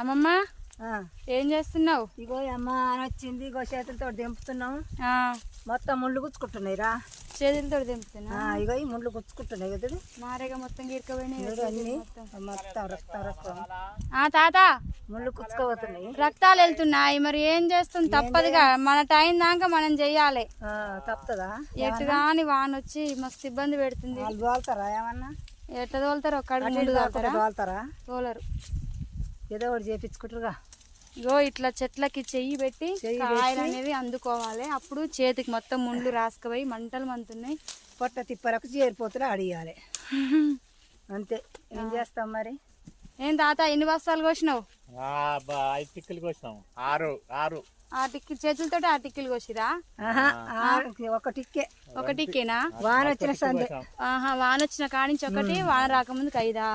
అమ్మమ్మ ఏం చేస్తున్నావు? ఇగో అమ్మ అని వచ్చింది. ఇగో చేతులతో దింపుతున్నాం. మొత్తం ముళ్ళు గుచ్చుకుంటున్నాయి రా. చేతులతో దింపుతున్నా. ఇగో ఈ ముళ్ళు గుచ్చుకుంటున్నాయి కదా. నారేగా మొత్తం గీరుకపోయినాయి. మొత్తం రక్తం రక్తం తాత ముళ్ళు గుచ్చుకోబోతున్నాయి. రక్తాలు వెళ్తున్నాయి. మరి ఏం చేస్తుంది? తప్పదుగా. మన టైం దాకా మనం చెయ్యాలి. తప్పదా? ఎటు కాని వాన వచ్చి మస్తు ఇబ్బంది పెడుతుంది. తోలుతారా ఏమన్నా? ఎట్లా తోలుతారు? ఒక్కడికి ముందు తోలుతారా? తోలరు. ఏదో ఒకటి చేపించుకుంటారుగా. ఇగో ఇట్లా చెట్లకి చెయ్యి పెట్టి కాయలు అనేవి అందుకోవాలి. అప్పుడు చేతికి మొత్తం ముండ్లు రాసుకుపోయి మంటలు మంతున్నాయి. పొట్ట తిప్పలకు చేరిపోతున్నా అడిగాలి. అంతే. ఏం చేస్తాం మరి? ఏం తాత ఎన్ని బస్తాలు కోసినావు? 5 టిక్కులు కోసినాం. 6 ఆ టిక్కి చేతులతో ఆ టిక్కిలు కోసిరా? ఒక టిక్కే. ఒక టిక్కేనా? వాన వచ్చిన సందే. వాన వచ్చిన కానించి ఒకటి, వాన రాకముందుకు 5.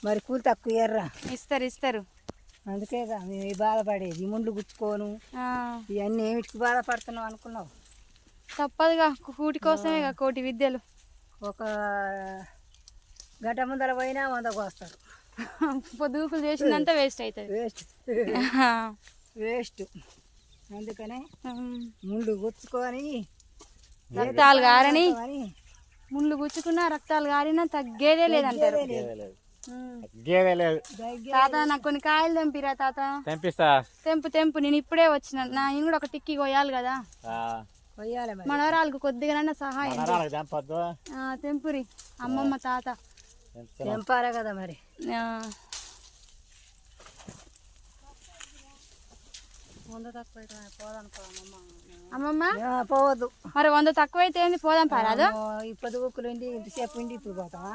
మరి కూలి తక్కువ ఇయ్యర్రా. ఇస్తారు. అందుకేగా మేము బాధపడేది. ముండ్లు గుచ్చుకోను ఇవన్నీ ఏమిటికి బాధపడుతున్నాం అనుకున్నావు? తప్పదుగా. కూటి కోసమే కోటి విద్యలు. ఒక గంట ముందర పోయినా 100 కోస్తారు. పొద్దుగుకులు చేసిందంతా వేస్ట్ అవుతుంది. వేస్ట్. అందుకనే ముండ్లు గుచ్చుకొని రక్తాలు గారని, ముళ్ళు గుచ్చుకున్నా రక్తాలు గారినా తగ్గేదే లేదంటారు. తాత నాకు కొన్ని కాయలు తెంపిరా తాత. తెంపిస్తా. తెంపు. నేను ఇప్పుడే వచ్చిన. నేను కూడా ఒక టిక్కి కొయ్యాలి కదా. మనవరాలకు కొద్దిగా సహాయం తెంపురి. అమ్మమ్మ తాత తెంపారా కదా మరి. అమ్మమ్మ పోవద్దు మరి. 100 తక్కువైతే ఏంది? పోదాం పారాదు. ఈ పొద్దుగుకులు ఇంతసేపు ఉండి ఇప్పుడు పోతావా?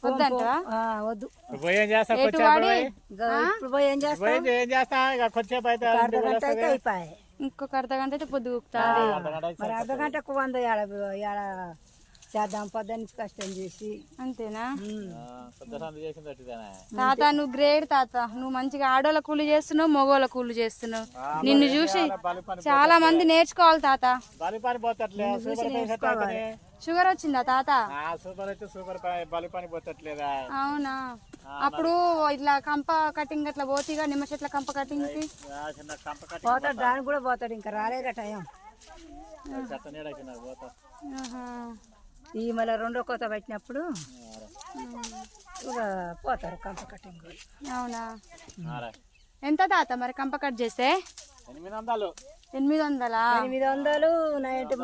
వద్దంటా? వద్దు. ఇప్పుడు పోయి ఏం చేస్తా? అయిపోయాయి. ఇంకొక అర్ధగంట అయితే పొద్దుగుకుతా. మరి అర్ధగంటకు 100 చేద్దాం. పొద్దున్నుంచి కష్టం చేసి. అంతేనా తాత? నువ్వు గ్రేట్ తాత. నువ్వు మంచిగా ఆడోళ్ళ కూలి చేస్తున్నావు, మగోళ్ళ కూలి చేస్తున్నావు. నిన్ను చూసి చాలా మంది నేర్చుకోవాలి తాత. షుగర్ వచ్చిందా తాత? అవునా? అప్పుడు ఇట్లా కంప కటింగ్ అట్లా పోతీగా, నిమ్మ చెట్ల కంప కటింగ్ కి పోతాడు. దానికి కూడా పోతాడు. ఇంకా రాలేదా టైం? ఈ మళ్ళీ 2వ కోత పెట్టినప్పుడు పోతారు కంప కటింగ్. అవునా? ఎంత తాత మరి కంప కట్ చేస్తే? 800. 800 నైట్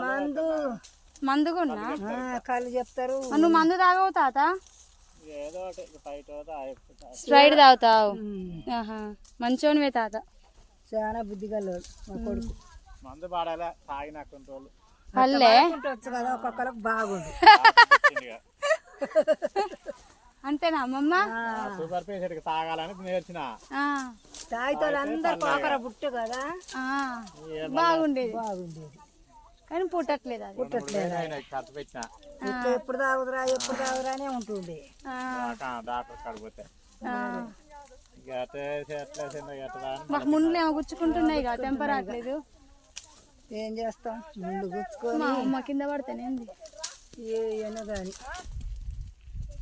మందు కూడా కళ్ళు చెప్తారు. నువ్వు మందు తాగవు తాత? స్ప్రైట్ తాగుతావు. మంచోనివే తాత. చాలా బుద్ధిగల్లోడు మా కొడుకు. మందు పాడాలా తాగిన కొంచెం పల్లె వచ్చు కదా. ఒక్కొక్కరికి బాగుంది. అంతేనా అమ్మమ్మ? సూపర్ పేషెంట్ తాగాలని నేర్చిన. తాగితే అందరు కోకర పుట్టు కదా. బాగుండేది. కానీ పుట్టట్లేదు. అది ఖర్చు పెట్టిన. ఎప్పుడు తాగుదురానే ఉంటుంది. డాక్టర్ కాడిపోతే మాకు ముందు ఏమో గుచ్చుకుంటున్నాయి కదా, తెంపరాట్లేదు. ఏం చేస్తాం? ముందు గుచ్చుకొని మా కింద పడితేనేంది ఏమో కానీ.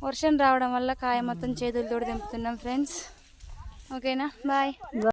వర్షం రావడం వల్ల కాయ మొత్తం చేతులతో తెంపుతున్నాం ఫ్రెండ్స్. ఓకేనా? బాయ్.